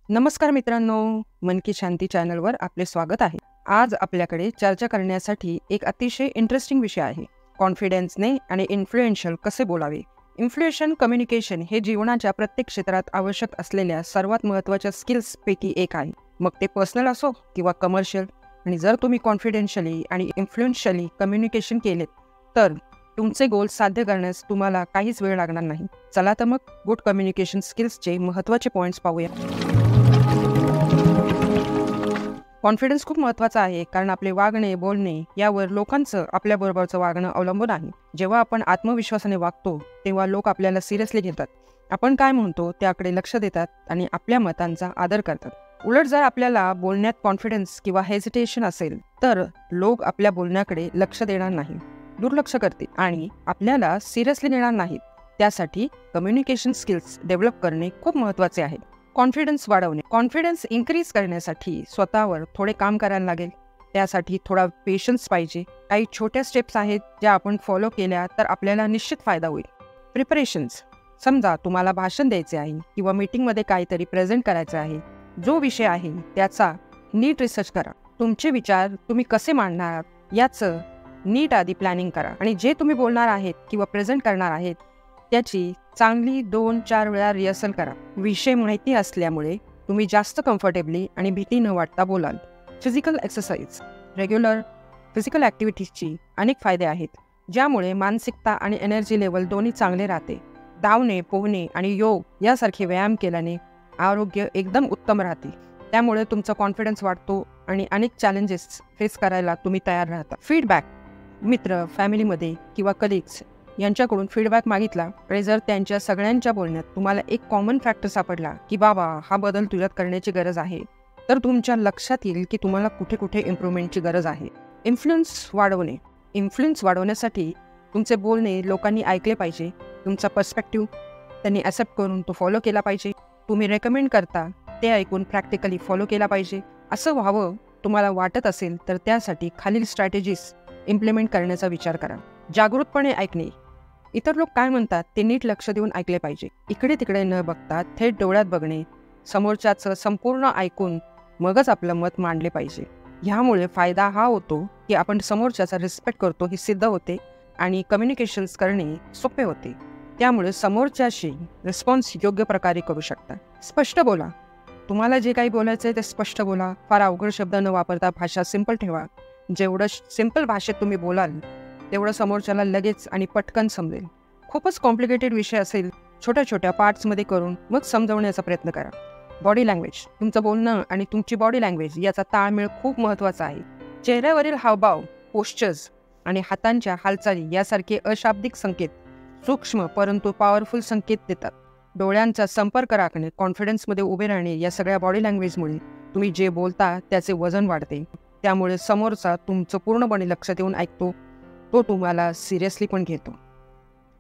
नमस्कार मित्रांनो, मन की शांती चॅनलवर आपले स्वागत आहे. आज आपल्याकडे चर्चा करण्यासाठी एक अतिशय इंटरेस्टिंग विषय आहे. कॉन्फिडन्सने आणि इन्फ्लुएन्शियल कसे बोलावे. इन्फ्लुएन्शियल कम्युनिकेशन हे जीवनाच्या प्रत्येक क्षेत्रात आवश्यक असलेल्या सर्वात महत्त्वाच्या स्किल्सपैकी एक आहे. मग ते पर्सनल असो किंवा कमर्शियल. आणि जर तुम्ही कॉन्फिडेन्शियली आणि इन्फ्लुएन्शियली कम्युनिकेशन केलेत तर तुमचे गोल साध्य करण्यास तुम्हाला काहीच वेळ लागणार नाही. चला तर मग गुड कम्युनिकेशन स्किल्सचे महत्त्वाचे पॉईंट्स पाहूया. कॉन्फिडन्स खूप महत्त्वाचा आहे, कारण आपले वागणे बोलणे यावर लोकांचं आपल्याबरोबरचं वागणं अवलंबून आहे. जेव्हा आपण आत्मविश्वासाने वागतो तेव्हा लोक आपल्याला सिरियसली घेतात, आपण काय म्हणतो त्याकडे लक्ष देतात आणि आपल्या मतांचा आदर करतात. उलट जर आपल्याला बोलण्यात कॉन्फिडन्स किंवा हेजिटेशन असेल तर लोक आपल्या बोलण्याकडे लक्ष देणार नाही, दुर्लक्ष करतील आणि आपल्याला सिरियसली घेणार नाहीत. त्यासाठी कम्युनिकेशन स्किल्स डेव्हलप करणे खूप महत्त्वाचे आहे. कॉन्फिडन्स वाढवणे. कॉन्फिडन्स इन्क्रीज करण्यासाठी स्वतःवर थोडे काम करायला लागेल. त्यासाठी थोडा पेशन्स पाहिजे. काही छोट्या स्टेप्स आहेत ज्या आपण फॉलो केल्या तर आपल्याला निश्चित फायदा होईल. प्रिपरेशन्स. समजा तुम्हाला भाषण द्यायचे आहे किंवा मीटिंगमध्ये काहीतरी प्रेझेंट करायचं आहे. जो विषय आहे त्याचा नीट रिसर्च करा. तुमचे विचार तुम्ही कसे मांडणार याचं नीट आधी प्लॅनिंग करा आणि जे तुम्ही बोलणार आहेत किंवा प्रेझेंट करणार आहेत त्याची चांगली 2-4 वेळा रिहर्सल करा. विषय माहिती असल्यामुळे तुम्ही जास्त कम्फर्टेबली आणि भीती न वाटता बोलाल. Physical exercise. रेग्युलर फिजिकल ॲक्टिव्हिटीजची अनेक फायदे आहेत, ज्यामुळे मानसिकता आणि एनर्जी लेवल दोन्ही चांगले राहते. धावणे, पोहणे आणि योग यासारखे व्यायाम केल्याने आरोग्य एकदम उत्तम राहते. त्यामुळे तुमचा कॉन्फिडन्स वाढतो आणि अनेक चॅलेंजेस फेस करायला तुम्ही तयार राहता. फीडबॅक. मित्र, फॅमिलीमध्ये किंवा कलिग्स यांच्याकडून फीडबॅक मागितला आणि जर त्यांच्या सगळ्यांच्या बोलण्यात तुम्हाला एक कॉमन फॅक्टर सापडला की बाबा हा बदल तुझ्यात करण्याची गरज आहे, तर तुमच्या लक्षात येईल की तुम्हाला कुठे कुठे इम्प्रूव्हमेंटची गरज आहे. इन्फ्लुएन्स वाढवणे. इन्फ्लुएन्स वाढवण्यासाठी तुमचे बोलणे लोकांनी ऐकले पाहिजे. तुमचा पर्स्पेक्टिव्ह त्यांनी ॲक्सेप्ट करून तो फॉलो केला पाहिजे. तुम्ही रेकमेंड करता ते ऐकून प्रॅक्टिकली फॉलो केला पाहिजे. असं व्हावं तुम्हाला वाटत असेल तर त्यासाठी खालील स्ट्रॅटेजीज इम्प्लिमेंट करण्याचा विचार करा. जागृतपणे ऐकणे. इतर लोक काय म्हणतात ते नीट लक्ष देऊन ऐकले पाहिजे. इकडे तिकडे न बघता थेट डोळ्यात बघणे. समोरच्याचं संपूर्ण ऐकून मगच आपलं मत मांडले पाहिजे. ह्यामुळे फायदा हा होतो की आपण समोरच्याचा रिस्पेक्ट करतो हे सिद्ध होते आणि कम्युनिकेशन्स करणे सोपे होते. त्यामुळे समोरच्याशी रिस्पॉन्स योग्य प्रकारे करू शकता. स्पष्ट बोला. तुम्हाला जे काही बोलायचं आहे ते स्पष्ट बोला. फार अवघड शब्द न वापरता भाषा सिंपल ठेवा. जेवढं सिंपल भाषेत तुम्ही बोलाल तेवढं समोरच्याला लगेच आणि पटकन समजेल. खूपच कॉम्प्लिकेटेड विषय असेल छोट्या छोट्या पार्ट्समध्ये करून मग समजवण्याचा प्रयत्न करा. Body language. तुमचं बोलणं आणि तुमची बॉडी लँग्वेज याचा ताळमेळ खूप महत्त्वाचा आहे. चेहऱ्यावरील हावभाव, पोश्चर्स आणि हातांच्या हालचाली यासारखे अशाब्दिक संकेत सूक्ष्म परंतु पॉवरफुल संकेत देतात. डोळ्यांचा संपर्क राखणे, कॉन्फिडन्समध्ये उभे राहणे या सगळ्या बॉडी लँग्वेजमुळे तुम्ही जे बोलता त्याचे वजन वाढते. त्यामुळे समोरचा तुमचं पूर्णपणे लक्ष देऊन ऐकतो, तो तुम्हाला सिरियसली पण घेतो.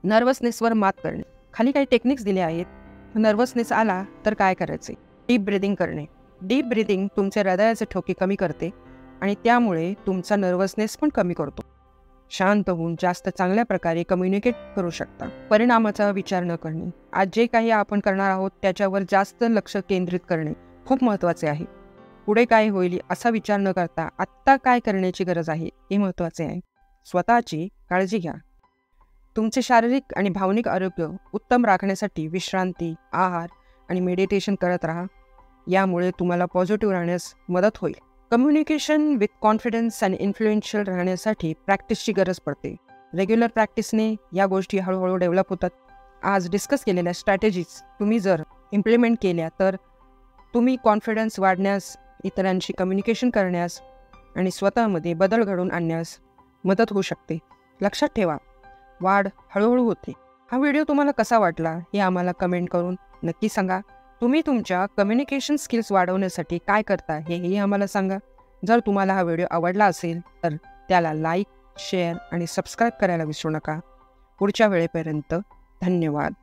नर्वसनेसवर मात करणे. खाली काही टेक्निक्स दिले आहेत. नर्वसनेस आला तर काय करायचे. डीप ब्रिदिंग करणे. डीप ब्रिदिंग तुमचे हृदयाचे ठोके कमी करते आणि त्यामुळे तुमचा नर्वसनेस पण कमी करतो. शांत होऊन जास्त चांगल्या प्रकारे कम्युनिकेट करू शकता. परिणामाचा विचार न करणे. आज जे काही आपण करणार आहोत त्याच्यावर जास्त लक्ष केंद्रित करणे खूप महत्त्वाचे आहे. पुढे काय होईल असा विचार न करता आत्ता काय करण्याची गरज आहे हे महत्त्वाचे आहे. स्वतःची काळजी घ्या. तुमचे शारीरिक आणि भावनिक आरोग्य उत्तम राखण्यासाठी विश्रांती, आहार आणि मेडिटेशन करत राहा. यामुळे तुम्हाला पॉझिटिव्ह राहण्यास मदत होईल. कम्युनिकेशन विथ कॉन्फिडन्स आणि इन्फ्लुएन्शियल राहण्यासाठी प्रॅक्टिसची गरज पडते. रेग्युलर प्रॅक्टिसने या गोष्टी हळूहळू डेव्हलप होतात. आज डिस्कस केलेल्या स्ट्रॅटेजीज तुम्ही जर इम्प्लिमेंट केल्या तर तुम्ही कॉन्फिडन्स वाढण्यास, इतरांशी कम्युनिकेशन करण्यास आणि स्वतःमध्ये बदल घडवून आणण्यास मदत होऊ शकते. लक्षात ठेवा, वाढ हळूहळू होते. हा व्हिडिओ तुम्हाला कसा वाटला हे आम्हाला कमेंट करून नक्की सांगा. तुम्ही तुमच्या कम्युनिकेशन स्किल्स वाढवण्यासाठी काय करता हेही आम्हाला सांगा. जर तुम्हाला हा व्हिडिओ आवडला असेल तर त्याला लाईक, शेअर आणि सबस्क्राईब करायला विसरू नका. पुढच्या वेळेपर्यंत धन्यवाद.